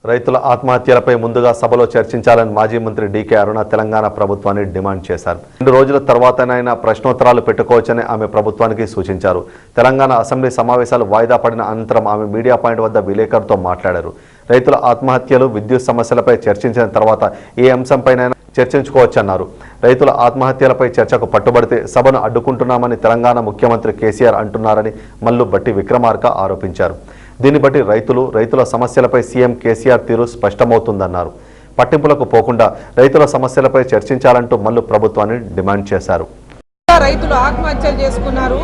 రైతుల ఆత్మహత్యలపై ముందుగా సభలో చర్చించాలని మాజీ మంత్రి డీకే అరుణ తెలంగాణ ప్రభుత్వాన్ని డిమాండ్ చేశారు. 2 రోజుల తర్వాతనైనా ప్రశ్నోత్తరాలు పెట్టుకోవచ్చని ఆమె ప్రభుత్వానికి సూచించారు. తెలంగాణ అసెంబ్లీ సమావేశాలు వాయిదా పడిన అనంతరం ఆమె మీడియా పాయింట్ వద్ద విలేకరులతో మాట్లాడారు. రైతుల ఆత్మహత్యలు, విద్యుత్ సమస్యలపై చర్చించిన తర్వాత ఏ అంశంపైనైనా చర్చించుకోవచ్చన్నారు. రైతుల ఆత్మహత్యలపై చర్చకు పట్టుబడితే సభను అడ్డుకుంటున్నామని తెలంగాణ ముఖ్యమంత్రి కేసీఆర్ అంటున్నారని మల్లు బట్టి విక్రమార్క ఆరోపించారు. దీన్ని బట్టి రైతుల సమస్యలపై సీఎం కేసీఆర్ తీరు స్పష్టమవుతుందన్నారు. పట్టింపులకు పోకుండా రైతుల సమస్యలపై చర్చించాలంటూ మల్లు ప్రభుత్వాన్ని డిమాండ్ చేశారు. రైతులు ఆత్మహత్యలు చేసుకున్నారు.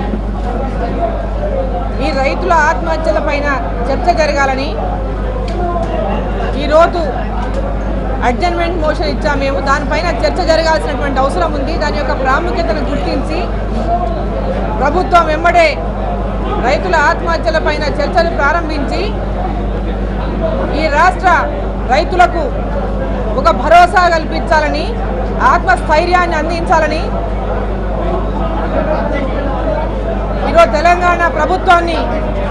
ఈ రైతుల ఆత్మహత్యలపైన చర్చ జరగాలని ఈరోజు అడ్జర్న్మెంట్ మోషన్ ఇచ్చాము. మేము దానిపైన చర్చ జరగాల్సినటువంటి అవసరం ఉంది. దాని యొక్క ప్రాముఖ్యతను గుర్తించి ప్రభుత్వం వెంబడే రైతుల ఆత్మహత్యలపైన చర్చలు ప్రారంభించి ఈ రాష్ట్ర రైతులకు ఒక భరోసా కల్పించాలని, ఆత్మస్థైర్యాన్ని అందించాలని ఈరోజు తెలంగాణ ప్రభుత్వాన్ని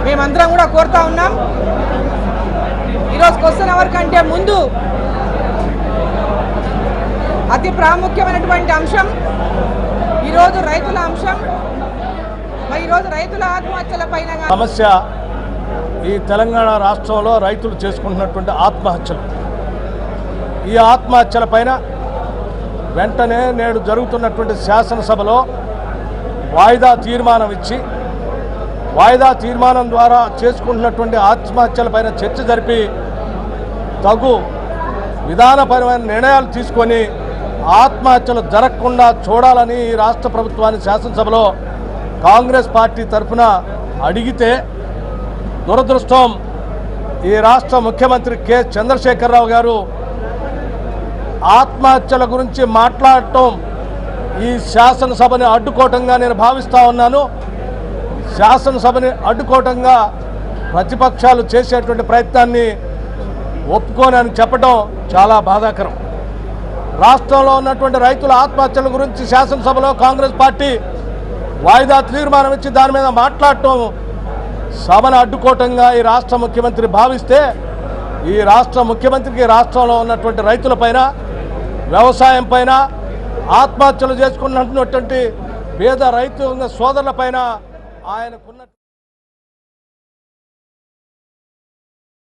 మేమందరం కూడా కోరుతా ఉన్నాం. ఈరోజు క్వశ్చన్ అవర్ కంటే ముందు అతి ప్రాముఖ్యమైనటువంటి అంశం ఈరోజు రైతుల అంశం. ఈరోజు రైతుల ఆత్మహత్యలపైన సమస్య ఈ తెలంగాణ రాష్ట్రంలో రైతులు చేసుకుంటున్నటువంటి ఆత్మహత్యలు. ఈ ఆత్మహత్యలపైన వెంటనే నేడు జరుగుతున్నటువంటి శాసనసభలో వాయిదా తీర్మానం ఇచ్చి, వాయిదా తీర్మానం ద్వారా చేసుకుంటున్నటువంటి ఆత్మహత్యలపైన చర్చ జరిపి తగు విధానపరమైన నిర్ణయాలు తీసుకొని ఆత్మహత్యలు జరగకుండా చూడాలని ఈ రాష్ట్ర ప్రభుత్వాన్ని శాసనసభలో కాంగ్రెస్ పార్టీ తరఫున అడిగితే, దురదృష్టం ఈ రాష్ట్ర ముఖ్యమంత్రి కె చంద్రశేఖరరావు గారు ఆత్మహత్యల గురించి మాట్లాడటం ఈ శాసనసభని అడ్డుకోవటంగా నేను భావిస్తూ ఉన్నాను. శాసనసభని అడ్డుకోవటంగా ప్రతిపక్షాలు చేసేటువంటి ప్రయత్నాన్ని ఒప్పుకోనని చెప్పడం చాలా బాధాకరం. రాష్ట్రంలో ఉన్నటువంటి రైతుల ఆత్మహత్యల గురించి శాసనసభలో కాంగ్రెస్ పార్టీ వాయిదా తీర్మానం ఇచ్చి దాని మీద మాట్లాడటం సభను అడ్డుకోవటంగా ఈ రాష్ట్ర ముఖ్యమంత్రి భావిస్తే, ఈ రాష్ట్ర ముఖ్యమంత్రికి రాష్ట్రంలో ఉన్నటువంటి రైతులపైన, వ్యవసాయం పైన, ఆత్మహత్యలు చేసుకున్నటువంటి పేద రైతు సోదరులపైన ఆయనకున్న